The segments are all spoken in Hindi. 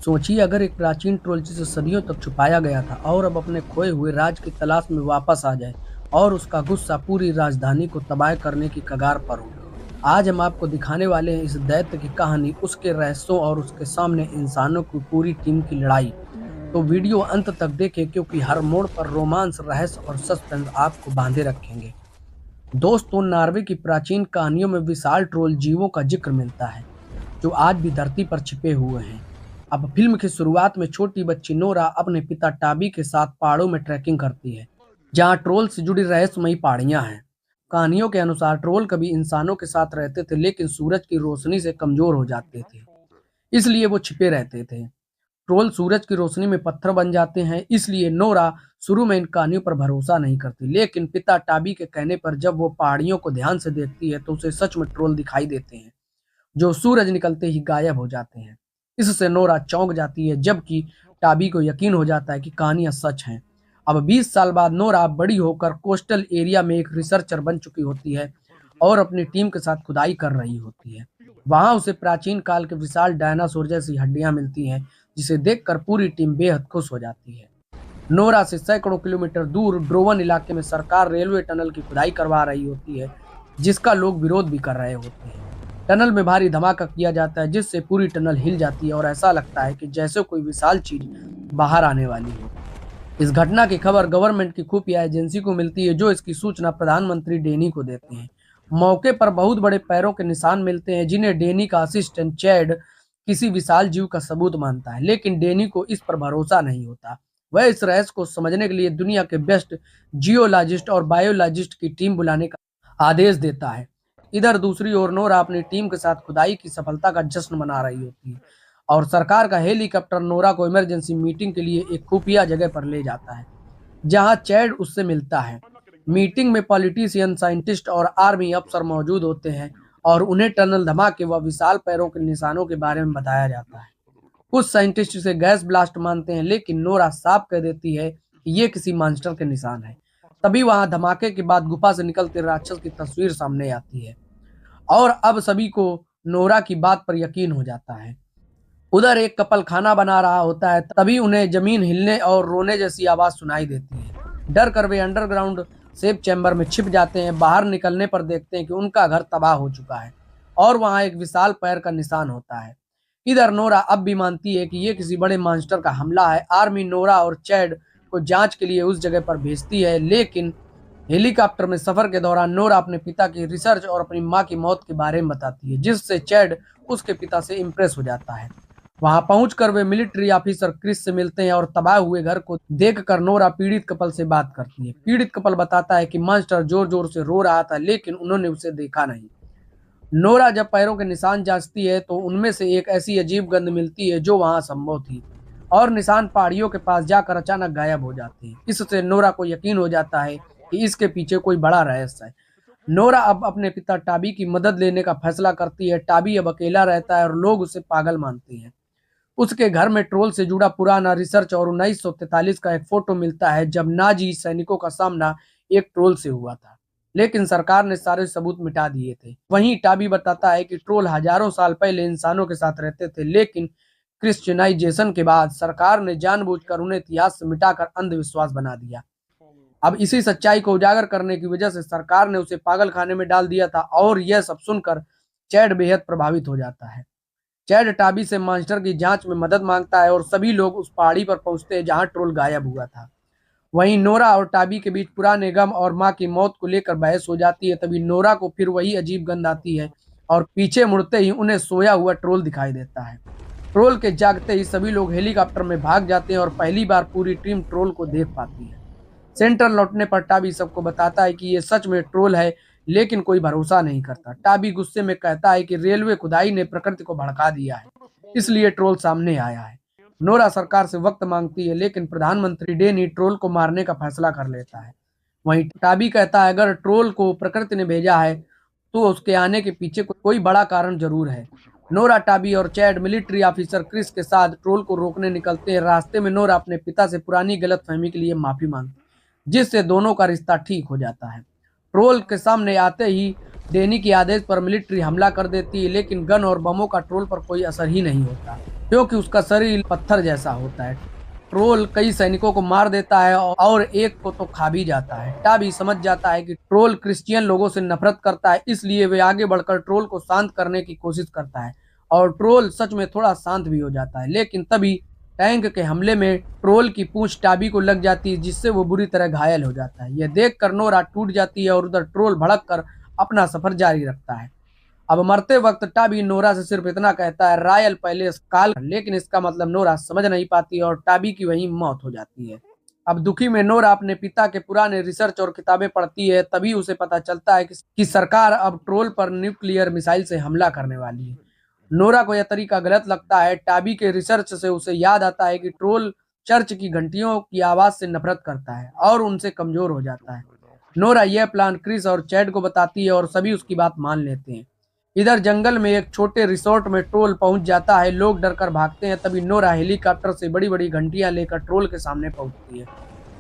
सोचिए अगर एक प्राचीन ट्रोल जिसे सदियों तक छुपाया गया था और अब अपने खोए हुए राज की तलाश में वापस आ जाए और उसका गुस्सा पूरी राजधानी को तबाह करने की कगार पर हो। आज हम आपको दिखाने वाले हैं इस दैत्य की कहानी, उसके रहस्यों और उसके सामने इंसानों की पूरी टीम की लड़ाई। तो वीडियो अंत तक देखें क्योंकि हर मोड़ पर रोमांस, रहस्य और सस्पेंस आपको बांधे रखेंगे। दोस्तों, नॉर्वे की प्राचीन कहानियों में विशाल ट्रोल जीवों का जिक्र मिलता है जो आज भी धरती पर छिपे हुए हैं। अब फिल्म की शुरुआत में छोटी बच्ची नोरा अपने पिता टाबी के साथ पहाड़ों में ट्रैकिंग करती है, जहां ट्रोल से जुड़ी रहस्यमयी पहाड़ियां हैं। कहानियों के अनुसार ट्रोल कभी इंसानों के साथ रहते थे लेकिन सूरज की रोशनी से कमजोर हो जाते थे, इसलिए वो छिपे रहते थे। ट्रोल सूरज की रोशनी में पत्थर बन जाते हैं, इसलिए नोरा शुरू में इन कहानियों पर भरोसा नहीं करती, लेकिन पिता टाबी के कहने पर जब वो पहाड़ियों को ध्यान से देखती है तो उसे सच में ट्रोल दिखाई देते हैं जो सूरज निकलते ही गायब हो जाते हैं। इससे नोरा चौंक जाती है, जबकि टाबी को यकीन हो जाता है कि कहानियां सच हैं। अब 20 साल बाद नोरा बड़ी होकर कोस्टल एरिया में एक रिसर्चर बन चुकी होती है और अपनी टीम के साथ खुदाई कर रही होती है। वहां उसे प्राचीन काल के विशाल डायनासोर जैसी हड्डियां मिलती हैं, जिसे देखकर पूरी टीम बेहद खुश हो जाती है। नोरा से सैकड़ों किलोमीटर दूर ड्रोवन इलाके में सरकार रेलवे टनल की खुदाई करवा रही होती है, जिसका लोग विरोध भी कर रहे होते हैं। टनल में भारी धमाका किया जाता है, जिससे पूरी टनल हिल जाती है और ऐसा लगता है कि जैसे कोई विशाल चीज बाहर आने वाली हो। इस घटना की खबर गवर्नमेंट की खुफिया एजेंसी को मिलती है, जो इसकी सूचना प्रधानमंत्री डेनी को देते हैं। मौके पर बहुत बड़े पैरों के निशान मिलते हैं, जिन्हें डेनी का असिस्टेंट चैड किसी विशाल जीव का सबूत मानता है, लेकिन डेनी को इस पर भरोसा नहीं होता। वह इस रहस्य को समझने के लिए दुनिया के बेस्ट जियोलॉजिस्ट और बायोलॉजिस्ट की टीम बुलाने का आदेश देता है। इधर दूसरी ओर नोरा अपनी टीम के साथ खुदाई की सफलता का जश्न मना रही होती है और सरकार का हेलीकॉप्टर नोरा को इमरजेंसी मीटिंग के लिए एक खुफिया जगह पर ले जाता है, जहां चैड उससे मिलता है। मीटिंग में पॉलिटिशियन, साइंटिस्ट और आर्मी अफसर मौजूद होते हैं और उन्हें टनल धमाके व विशाल पैरों के निशानों के बारे में बताया जाता है। कुछ साइंटिस्ट इसे गैस ब्लास्ट मानते हैं, लेकिन नोरा साफ कह देती है कि ये किसी मॉन्स्टर के निशान है। तभी वहां धमाके के बाद गुफा से निकलते राक्षस की तस्वीर सामने आती है और अब सभी को नोरा की बात पर यकीन हो जाता है। उधर एक कपल खाना बना रहा होता है, तभी उन्हें जमीन हिलने और रोने जैसी आवाज सुनाई देती है। डर कर वे अंडरग्राउंड सेफ चैम्बर में छिप जाते हैं। बाहर निकलने पर देखते हैं कि उनका घर तबाह हो चुका है और वहां एक विशाल पैर का निशान होता है। इधर नोरा अब भी मानती है कि ये किसी बड़े मॉन्स्टर का हमला है। आर्मी नोरा और चैड को जांच के लिए उस जगह पर भेजती है, लेकिन हेलीकॉप्टर में सफर के दौरान नोरा अपने पिता की रिसर्च और अपनी मां की मौत के बारे में बताती है, जिससे चैड उसके पिता से इम्प्रेस हो जाता है। वहां पहुंचकर वे मिलिट्री ऑफिसर क्रिस से मिलते हैं और तबाह हुए घर को देखकर नोरा पीड़ित कपल से बात करती है। पीड़ित कपल बताता है कि मॉन्स्टर जोर जोर से रो रहा था, लेकिन उन्होंने उसे देखा नहीं। नोरा जब पैरों के निशान जांचती है तो उनमें से एक ऐसी अजीब गंध मिलती है जो वहां संभव थी और निशान पहाड़ियों के पास जाकर अचानक गायब हो जाते हैं। इससे नोरा को यकीन हो जाता है कि इसके पीछे कोई बड़ा रहस्य है। नोरा अब अपने पिता टाबी की मदद लेने का फैसला करती है। टाबी अब अकेला रहता है और लोग उसे पागल मानते हैं। उसके घर में ट्रोल से जुड़ा पुराना रिसर्च और 1943 का एक फोटो मिलता है, जब नाजी सैनिकों का सामना एक ट्रोल से हुआ था, लेकिन सरकार ने सारे सबूत मिटा दिए थे। वहीं टाबी बताता है कि ट्रोल हजारों साल पहले इंसानों के साथ रहते थे, लेकिन क्रिश्चियनाइजेशन के बाद सरकार ने जानबूझकर उन्हें इतिहास से मिटाकर अंधविश्वास बना दिया। अब इसी सच्चाई को उजागर करने की वजह से सरकार ने उसे पागल खाने में डाल दिया था और यह सब सुनकर चैड बेहद प्रभावित हो जाता है। चैड टाबी से मॉन्स्टर की जांच में मदद मांगता है और सभी लोग उस पहाड़ी पर पहुंचते हैं जहां ट्रोल गायब हुआ था। वहीं नोरा और टाबी के बीच पुराने गम और मां की मौत को लेकर बहस हो जाती है। तभी नोरा को फिर वही अजीब गंध आती है और पीछे मुड़ते ही उन्हें सोया हुआ ट्रोल दिखाई देता है। ट्रोल के जागते ही सभी लोग हेलीकॉप्टर में भाग जाते हैं और पहली बार पूरी टीम ट्रोल को देख पाती है। सेंटर लौटने पर टाबी सबको बताता है कि ये सच में ट्रोल है, लेकिन कोई भरोसा नहीं करता। टाबी गुस्से में कहता है कि रेलवे खुदाई ने प्रकृति को भड़का दिया है, इसलिए ट्रोल सामने आया है। नोरा सरकार से वक्त मांगती है, लेकिन प्रधानमंत्री डेनी ट्रोल को मारने का फैसला कर लेता है। वहीं टाबी कहता है अगर ट्रोल को प्रकृति ने भेजा है तो उसके आने के पीछे कोई बड़ा कारण जरूर है। नोरा, टाबी और चैड मिलिट्री ऑफिसर क्रिस के साथ ट्रोल को रोकने निकलते हैं। रास्ते में नोरा अपने पिता से पुरानी गलतफहमी के लिए माफी मांगती है, जिससे दोनों का रिश्ता ठीक हो जाता है। ट्रोल के सामने आते ही डेनी के आदेश पर मिलिट्री हमला कर देती है, लेकिन गन और बमों का ट्रोल पर कोई असर ही नहीं होता। क्योंकि उसका शरीर पत्थर जैसा होता है। ट्रोल कई सैनिकों को मार देता है और एक को तो खा भी जाता है। टाबी समझ जाता है कि ट्रोल क्रिश्चियन लोगों से नफरत करता है, इसलिए वे आगे बढ़कर ट्रोल को शांत करने की कोशिश करता है और ट्रोल सच में थोड़ा शांत भी हो जाता है। लेकिन तभी टैंक के हमले में ट्रोल की पूंछ टाबी को लग जाती है, जिससे वो बुरी तरह घायल हो जाता है। यह देखकर नोरा टूट जाती है और उधर ट्रोल भड़क कर अपना सफर जारी रखता है। अब मरते वक्त टाबी नोरा से सिर्फ इतना कहता है, रॉयल पैलेस काल, लेकिन इसका मतलब नोरा समझ नहीं पाती और टाबी की वहीं मौत हो जाती है। अब दुखी में नोरा अपने पिता के पुराने रिसर्च और किताबें पढ़ती है। तभी उसे पता चलता है कि सरकार अब ट्रोल पर न्यूक्लियर मिसाइल से हमला करने वाली है। नोरा को यह तरीका गलत लगता है। टाबी के रिसर्च से उसे याद आता है कि ट्रोल चर्च की घंटियों की आवाज से नफरत करता है और उनसे कमजोर हो जाता है। नोरा यह प्लान क्रिस और चैड को बताती है और सभी उसकी बात मान लेते हैं। इधर जंगल में एक छोटे रिसोर्ट में ट्रोल पहुंच जाता है। लोग डरकर भागते हैं। तभी नोरा हेलीकॉप्टर से बड़ी बड़ी घंटियां लेकर ट्रोल के सामने पहुंचती है।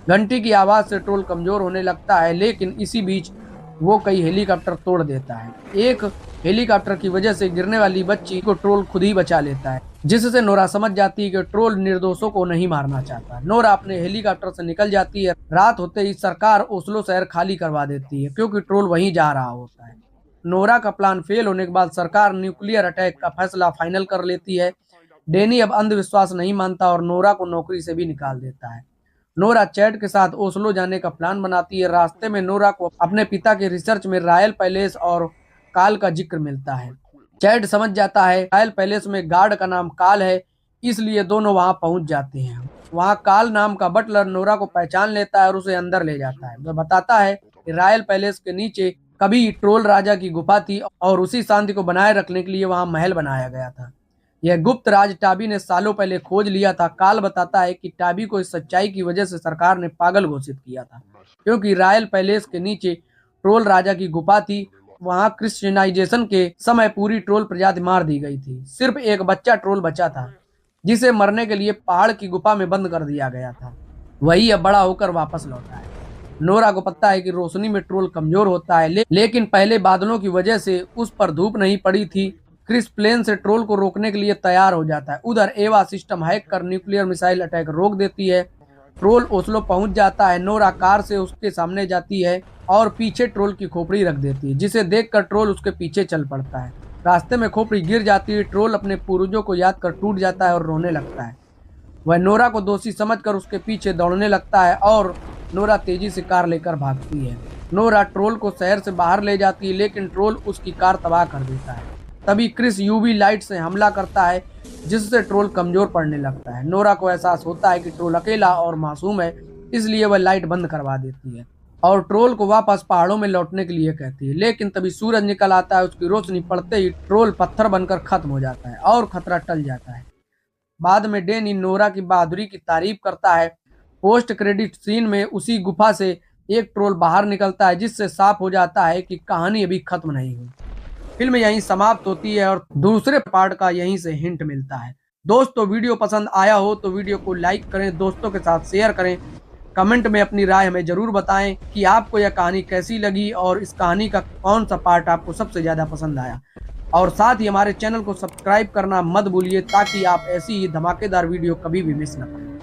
घंटी की आवाज से ट्रोल कमजोर होने लगता है, लेकिन इसी बीच वो कई हेलीकॉप्टर तोड़ देता है। एक हेलीकॉप्टर की वजह से गिरने वाली बच्ची को ट्रोल खुद ही बचा लेता है, जिससे नोरा समझ जाती है कि ट्रोल निर्दोषों को नहीं मारना चाहता। नोरा अपने हेलीकॉप्टर से निकल जाती है। रात होते ही सरकार ओस्लो शहर खाली करवा देती है, क्योंकि ट्रोल वहीं जा रहा होता है। नोरा का प्लान फेल होने के बाद सरकार न्यूक्लियर अटैक का फैसला फाइनल कर लेती है। डेनी अब अंधविश्वास नहीं मानता और नोरा को नौकरी से भी निकाल देता है। नोरा चैड के साथ ओस्लो जाने का प्लान बनाती है। रास्ते में नोरा को अपने पिता के रिसर्च में रॉयल पैलेस और काल का जिक्र मिलता है। चैड समझ जाता है रॉयल पैलेस में गार्ड का नाम काल है, इसलिए दोनों वहां पहुंच जाते हैं। वहां काल नाम का बटलर नोरा को पहचान लेता है और उसे अंदर ले जाता है। वह बताता है कि रॉयल पैलेस के नीचे कभी ट्रोल राजा की गुफा थी और उसी शांति को बनाए रखने के लिए वहां महल बनाया गया था। यह गुप्त राज टाबी ने सालों पहले खोज लिया था। काल बताता है कि टाबी को इस सच्चाई की वजह से सरकार ने पागल घोषित किया था, क्योंकि रॉयल पैलेस के नीचे ट्रोल राजा की गुफा थी। वहां क्रिश्चियनाइजेशन के समय पूरी ट्रोल प्रजाति मार दी गई थी। सिर्फ एक बच्चा ट्रोल बचा था, जिसे मरने के लिए पहाड़ की गुफा में बंद कर दिया गया था। वही अब बड़ा होकर वापस लौटा है। नोरा को पता है कि रोशनी में ट्रोल कमजोर होता है, लेकिन पहले बादलों की वजह से उस पर धूप नहीं पड़ी थी। क्रिस प्लेन से ट्रोल को रोकने के लिए तैयार हो जाता है। उधर एवा सिस्टम हैक कर न्यूक्लियर मिसाइल अटैक रोक देती है। ट्रोल ओस्लो पहुंच जाता है। नोरा कार से उसके सामने जाती है और पीछे ट्रोल की खोपड़ी रख देती है, जिसे देखकर ट्रोल उसके पीछे चल पड़ता है। रास्ते में खोपड़ी गिर जाती है। ट्रोल अपने पूर्वजों को याद कर टूट जाता है और रोने लगता है। वह नोरा को दोषी समझकर उसके पीछे दौड़ने लगता है और नोरा तेजी से कार लेकर भागती है। नोरा ट्रोल को शहर से बाहर ले जाती है, लेकिन ट्रोल उसकी कार तबाह कर देता है। तभी क्रिस यूवी लाइट से हमला करता है, जिससे ट्रोल कमजोर पड़ने लगता है। नोरा को एहसास होता है कि ट्रोल अकेला और मासूम है, इसलिए वह लाइट बंद करवा देती है और ट्रोल को वापस पहाड़ों में लौटने के लिए कहती है। लेकिन तभी सूरज निकल आता है। उसकी रोशनी पड़ते ही ट्रोल पत्थर बनकर खत्म हो जाता है और खतरा टल जाता है। बाद में डेनी नोरा की बहादुरी की तारीफ करता है। पोस्ट क्रेडिट सीन में उसी गुफा से एक ट्रोल बाहर निकलता है, जिससे साफ हो जाता है कि कहानी अभी खत्म नहीं हुई। फिल्म यहीं समाप्त होती है और दूसरे पार्ट का यहीं से हिंट मिलता है। दोस्तों, वीडियो पसंद आया हो तो वीडियो को लाइक करें, दोस्तों के साथ शेयर करें। कमेंट में अपनी राय हमें जरूर बताएं कि आपको यह कहानी कैसी लगी और इस कहानी का कौन सा पार्ट आपको सबसे ज़्यादा पसंद आया। और साथ ही हमारे चैनल को सब्सक्राइब करना मत भूलिए, ताकि आप ऐसी ही धमाकेदार वीडियो कभी भी मिस न करें।